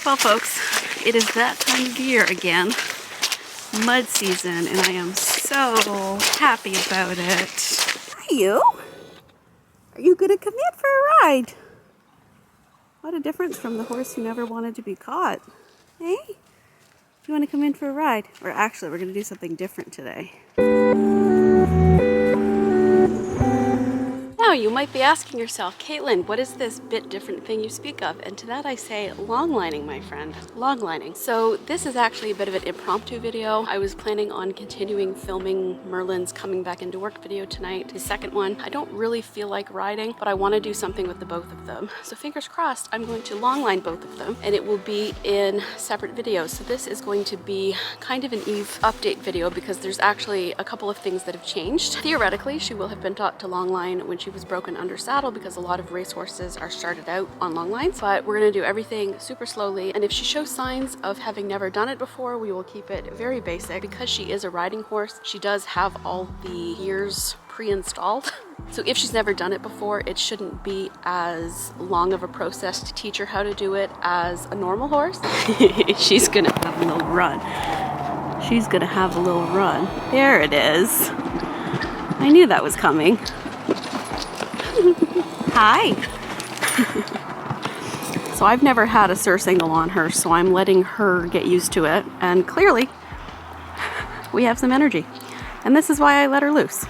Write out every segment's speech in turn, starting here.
Well, folks, it is that time of year again, mud season, and I am so happy about it. Are you? Are you gonna come in for a ride? What a difference from the horse who never wanted to be caught. Hey? You want to come in for a ride? Or actually, we're gonna do something different today. Now, you might be asking yourself, Kaitlyn, what is this bit different thing you speak of? And to that I say, long lining, my friend, long lining. So this is actually a bit of an impromptu video. I was planning on continuing filming Merlin's coming back into work video tonight, his second one. I don't really feel like riding, but I want to do something with the both of them. So fingers crossed, I'm going to long line both of them, and it will be in separate videos. So this is going to be kind of an Eve update video because there's actually a couple of things that have changed. Theoretically, she will have been taught to long line when she was broken under saddle because a lot of racehorses are started out on long lines, but we're going to do everything super slowly, and if she shows signs of having never done it before, we will keep it very basic. Because she is a riding horse, she does have all the gears pre-installed. So if she's never done it before, it shouldn't be as long of a process to teach her how to do it as a normal horse. She's gonna have a little run. She's gonna have a little run. There it is. I knew that was coming. Hi. So I've never had a surcingle on her, so I'm letting her get used to it, and clearly we have some energy, and this is why I let her loose.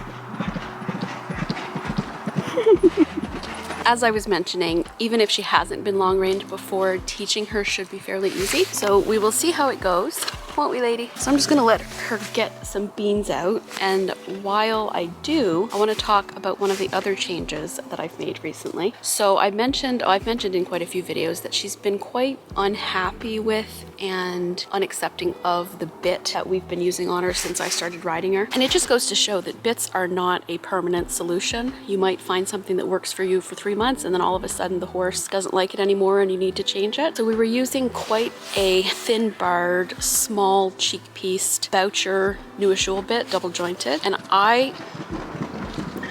As I was mentioning, even if she hasn't been long reined before, teaching her should be fairly easy, so we will see how it goes. Won't we, lady? So I'm just gonna let her get some beans out, and while I do, I want to talk about one of the other changes that I've made recently. So I've mentioned in quite a few videos that she's been quite unhappy with and unaccepting of the bit that we've been using on her since I started riding her. And it just goes to show that bits are not a permanent solution. You might find something that works for you for 3 months, and then all of a sudden the horse doesn't like it anymore and you need to change it. So we were using quite a thin barred, small cheek pieced Boucher Newishool bit, double jointed, and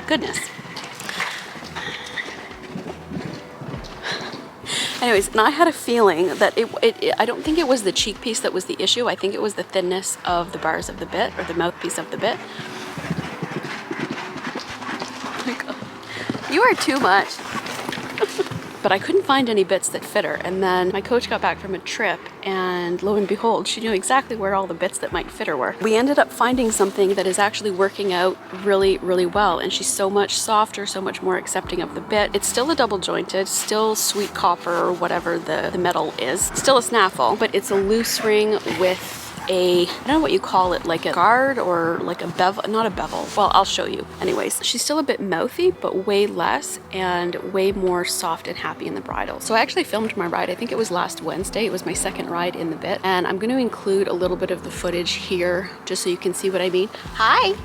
goodness. Anyways, and I had a feeling that I don't think it was the cheek piece that was the issue. I think it was the thinness of the bars of the bit, or the mouthpiece of the bit. Oh my God. You are too much. But I couldn't find any bits that fit her, and then my coach got back from a trip, and lo and behold, she knew exactly where all the bits that might fit her were. We ended up finding something that is actually working out really, really well, and she's so much softer, so much more accepting of the bit. It's still a double jointed, still sweet copper or whatever the metal is, still a snaffle, but it's a loose ring with I don't know what you call it, like a guard or like a bevel, not a bevel. Well, I'll show you. Anyways, she's still a bit mouthy, but way less and way more soft and happy in the bridle. So I actually filmed my ride. I think it was last Wednesday. It was my second ride in the bit. And I'm going to include a little bit of the footage here just so you can see what I mean. Hi!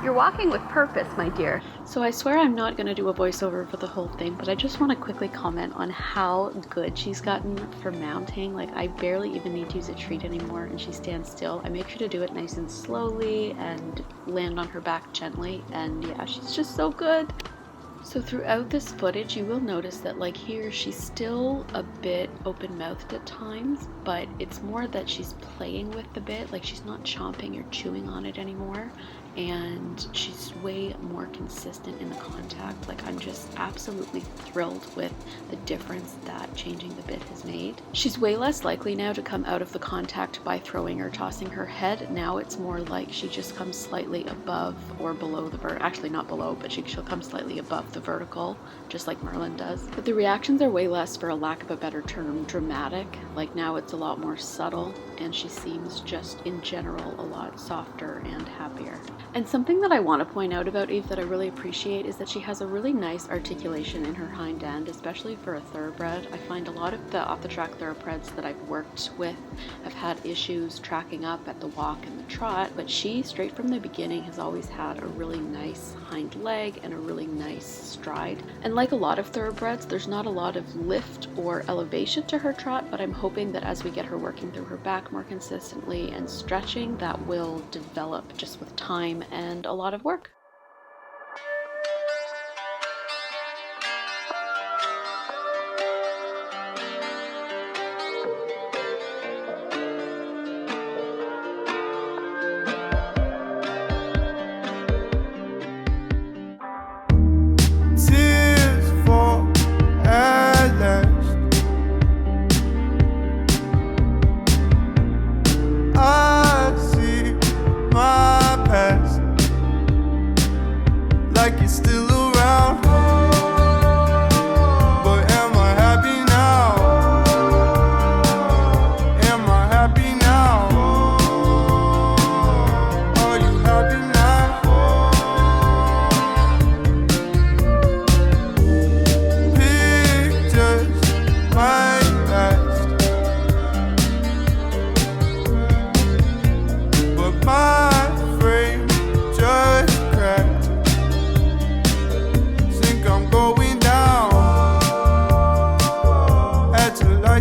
You're walking with purpose, my dear. So I swear I'm not going to do a voiceover for the whole thing, but I just want to quickly comment on how good she's gotten for mounting. Like, I barely even need to use a treat anymore, and she stands still. I make sure to do it nice and slowly and land on her back gently, and yeah, she's just so good. So throughout this footage, you will notice that like here, she's still a bit open-mouthed at times, but it's more that she's playing with the bit, like she's not chomping or chewing on it anymore, and she's way more consistent in the contact. Like, I'm just absolutely thrilled with the difference that changing the bit has made. She's way less likely now to come out of the contact by throwing or tossing her head. Now it's more like she just comes slightly above or below the actually not below, but she'll come slightly above the vertical, just like Merlin does. But the reactions are way less, for a lack of a better term, dramatic. Like, now it's a lot more subtle, and she seems just in general a lot softer and happier. And something that I want to point out about Eve that I really appreciate is that she has a really nice articulation in her hind end, especially for a thoroughbred. I find a lot of the off-the-track thoroughbreds that I've worked with have had issues tracking up at the walk and the trot, but she, straight from the beginning, has always had a really nice hind leg and a really nice stride. And like a lot of thoroughbreds, there's not a lot of lift or elevation to her trot, but I'm hoping that as we get her working through her back more consistently and stretching, that will develop just with time and a lot of work.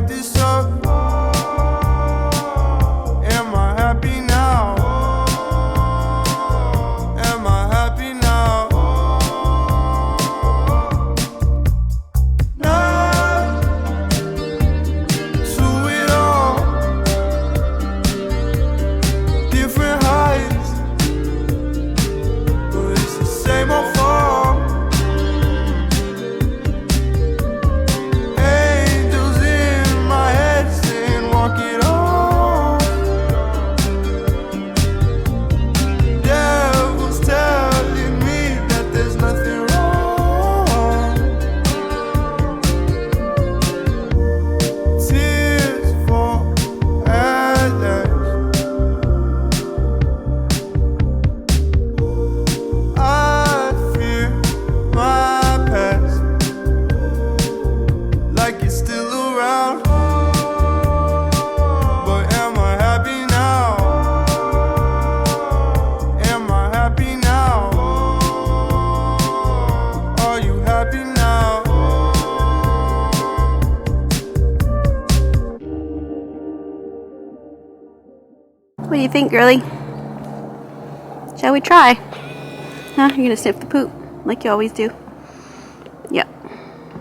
light this up? Am I happy now? Am I happy now? Not to it all. Different heights, but it's the same old fall. Angels in my head saying walk it off. Devil's telling me that there's nothing wrong. Tears fall at last. I fear my past, like it's still around. But am I happy now? Am I happy now? Are you happy now? What do you think, girlie? Shall we try? Huh? You're gonna sniff the poop like you always do. Yep.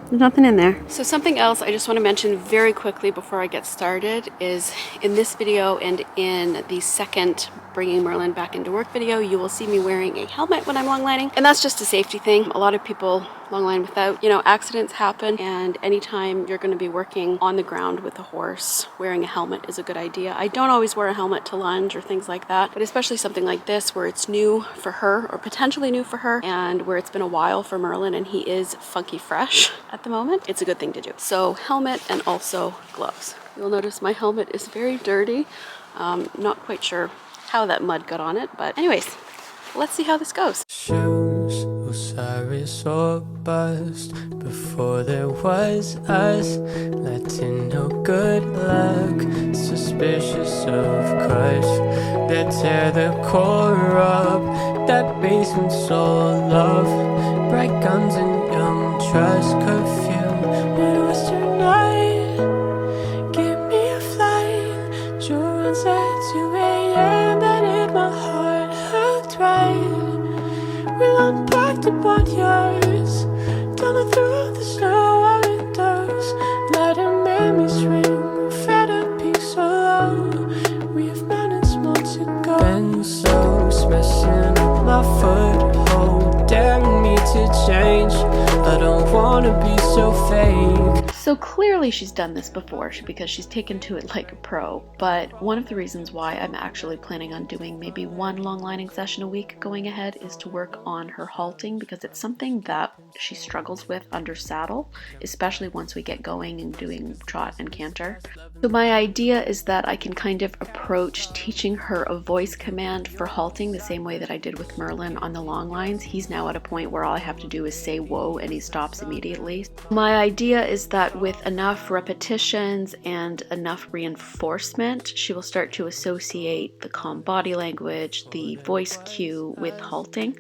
There's nothing in there. So something else I just want to mention very quickly before I get started is in this video and in the second bringing Merlin back into work video, you will see me wearing a helmet when I'm long lining, and that's just a safety thing. A lot of people long line without. You know, accidents happen, and anytime you're going to be working on the ground with a horse, wearing a helmet is a good idea. I don't always wear a helmet to lunge or things like that, but especially something like this where it's new for her or potentially new for her, and where it's been a while for Merlin and he is funky fresh at the moment, it's a good thing to do. So helmet and also gloves. You'll notice my helmet is very dirty. Not quite sure how that mud got on it, but anyways, let's see how this goes. Shoes, Osiris or bust. Before there was us, Latino good luck. Suspicious of crush, that tear the core up. That basement soul of love. Bright guns and young trust. Curfew, it was tonight. Give me a flight. Jordan's at 2 a.m. That hit my heart hooked right. We'll unpack the boneyards. Down and through the snow windows. Let him make me swing. We're fed up, peace so low. We have mountains more to go. Been so smashing up my foothold. Daring me to change. I don't wanna be so fake. So clearly she's done this before because she's taken to it like a pro, but one of the reasons why I'm actually planning on doing maybe one long lining session a week going ahead is to work on her halting, because it's something that she struggles with under saddle, especially once we get going and doing trot and canter. So my idea is that I can kind of approach teaching her a voice command for halting the same way that I did with Merlin on the long lines. He's now at a point where all I have to do is say whoa and he stops immediately. My idea is that with enough repetitions and enough reinforcement, she will start to associate the calm body language, the voice cue with halting.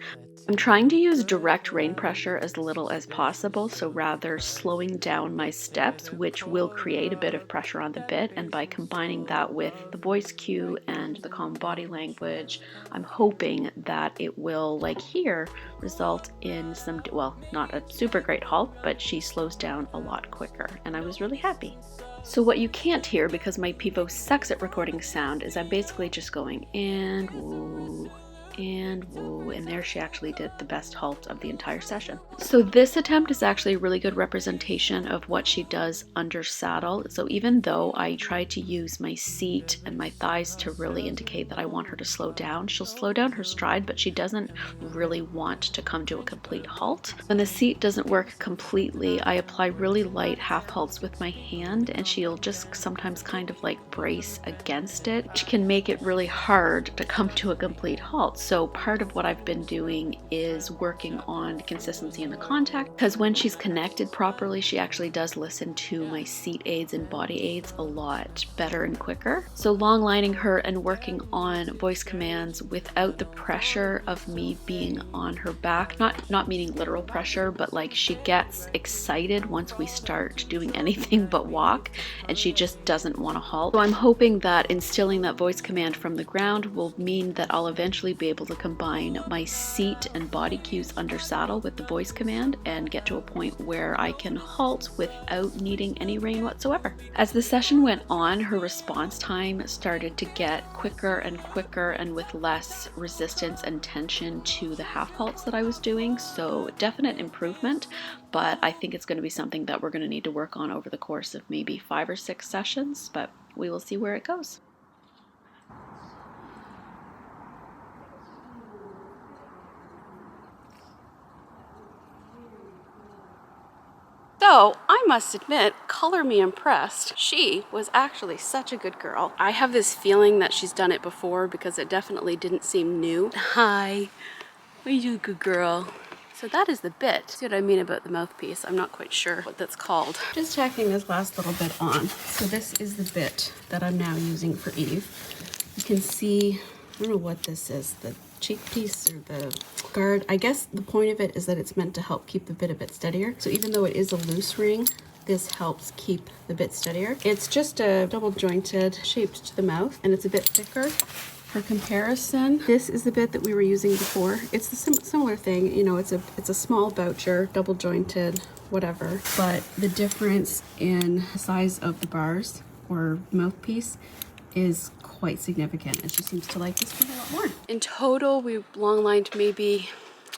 I'm trying to use direct rein pressure as little as possible, so rather slowing down my steps, which will create a bit of pressure on the bit, and by combining that with the voice cue and the calm body language, I'm hoping that it will, like here, result in some, well, not a super great halt, but she slows down a lot quicker, and I was really happy. So what you can't hear, because my pivot sucks at recording sound, is I'm basically just going and woo, and woo, and there she actually did the best halt of the entire session. So this attempt is actually a really good representation of what she does under saddle. So even though I try to use my seat and my thighs to really indicate that I want her to slow down, she'll slow down her stride, but she doesn't really want to come to a complete halt. When the seat doesn't work completely, I apply really light half halts with my hand, and she'll just sometimes kind of like brace against it, which can make it really hard to come to a complete halt. So part of what I've been doing is working on consistency in the contact, because when she's connected properly, she actually does listen to my seat aids and body aids a lot better and quicker. So long lining her and working on voice commands without the pressure of me being on her back, not meaning literal pressure, but like she gets excited once we start doing anything but walk, and she just doesn't want to halt. So I'm hoping that instilling that voice command from the ground will mean that I'll eventually be able to combine my seat and body cues under saddle with the voice command and get to a point where I can halt without needing any rein whatsoever. As the session went on, her response time started to get quicker and quicker and with less resistance and tension to the half halts that I was doing. So definite improvement, but I think it's going to be something that we're going to need to work on over the course of maybe 5 or 6 sessions, but we will see where it goes. So, I must admit, color me impressed. She was actually such a good girl. I have this feeling that she's done it before because it definitely didn't seem new. Hi, are you a good girl? So that is the bit. See what I mean about the mouthpiece? I'm not quite sure what that's called. Just tacking this last little bit on. So this is the bit that I'm now using for Eve. You can see, I don't know what this is, the cheek piece or the guard. I guess the point of it is that it's meant to help keep the bit a bit steadier. So even though it is a loose ring, this helps keep the bit steadier. It's just a double jointed shaped to the mouth, and it's a bit thicker. For comparison, this is the bit that we were using before. It's the similar thing, you know, it's a small voucher, double jointed, whatever. But the difference in the size of the bars or mouthpiece is quite significant, and she seems to like this one a lot more. In total, we long lined maybe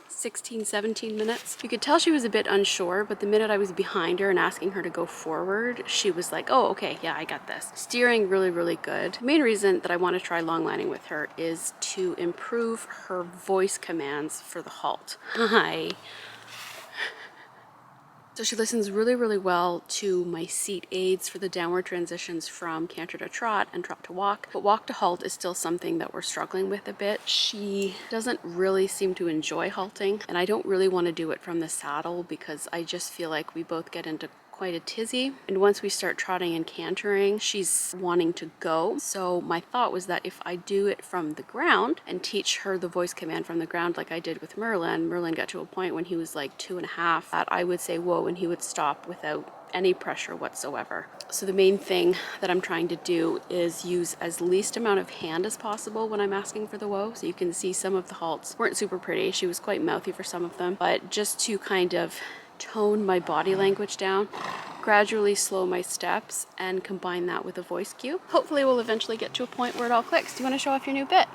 16, 17 minutes. You could tell she was a bit unsure, but the minute I was behind her and asking her to go forward, she was like, oh, okay, yeah, I got this. Steering really, really good. The main reason that I want to try long lining with her is to improve her voice commands for the halt. Hi. So she listens really, really well to my seat aids for the downward transitions from canter to trot and trot to walk. But walk to halt is still something that we're struggling with a bit. She doesn't really seem to enjoy halting, and I don't really want to do it from the saddle because I just feel like we both get into quite a tizzy, and once we start trotting and cantering, she's wanting to go. So my thought was that if I do it from the ground and teach her the voice command from the ground like I did with Merlin got to a point when he was like 2.5 that I would say whoa and he would stop without any pressure whatsoever. So the main thing that I'm trying to do is use as least amount of hand as possible when I'm asking for the whoa. So you can see some of the halts weren't super pretty. She was quite mouthy for some of them, but just to kind of tone my body language down, gradually slow my steps, and combine that with a voice cue. Hopefully we'll eventually get to a point where it all clicks. Do you want to show off your new bit?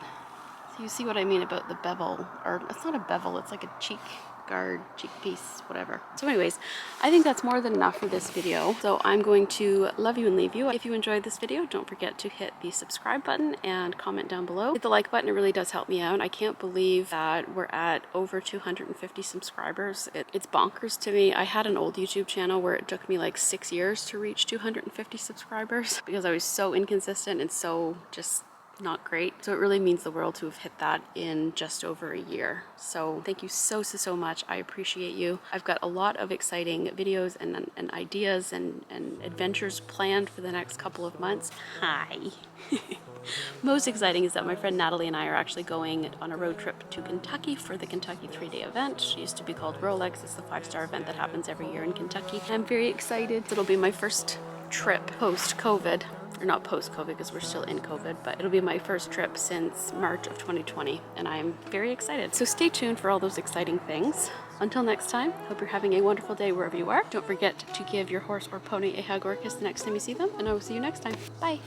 So you see what I mean about the bevel, or it's not a bevel, it's like a cheek guard, cheek piece, whatever. So anyways, I think that's more than enough for this video. So I'm going to love you and leave you. If you enjoyed this video, don't forget to hit the subscribe button and comment down below. Hit the like button, it really does help me out. I can't believe that we're at over 250 subscribers. It's bonkers to me. I had an old YouTube channel where it took me like 6 years to reach 250 subscribers because I was so inconsistent and so just not great. So it really means the world to have hit that in just over a year. So thank you so much. I appreciate you. I've got a lot of exciting videos and ideas and adventures planned for the next couple of months. Hi. Most exciting is that my friend Natalie and I are actually going on a road trip to Kentucky for the Kentucky 3-day event. She used to be called Rolex. It's the 5-star event that happens every year in Kentucky. I'm very excited. It'll be my first trip post-COVID. Or not post-COVID because we're still in COVID, but it'll be my first trip since March of 2020, and I'm very excited. So stay tuned for all those exciting things. Until next time, hope you're having a wonderful day wherever you are. Don't forget to give your horse or pony a hug or a kiss the next time you see them, and I will see you next time. Bye!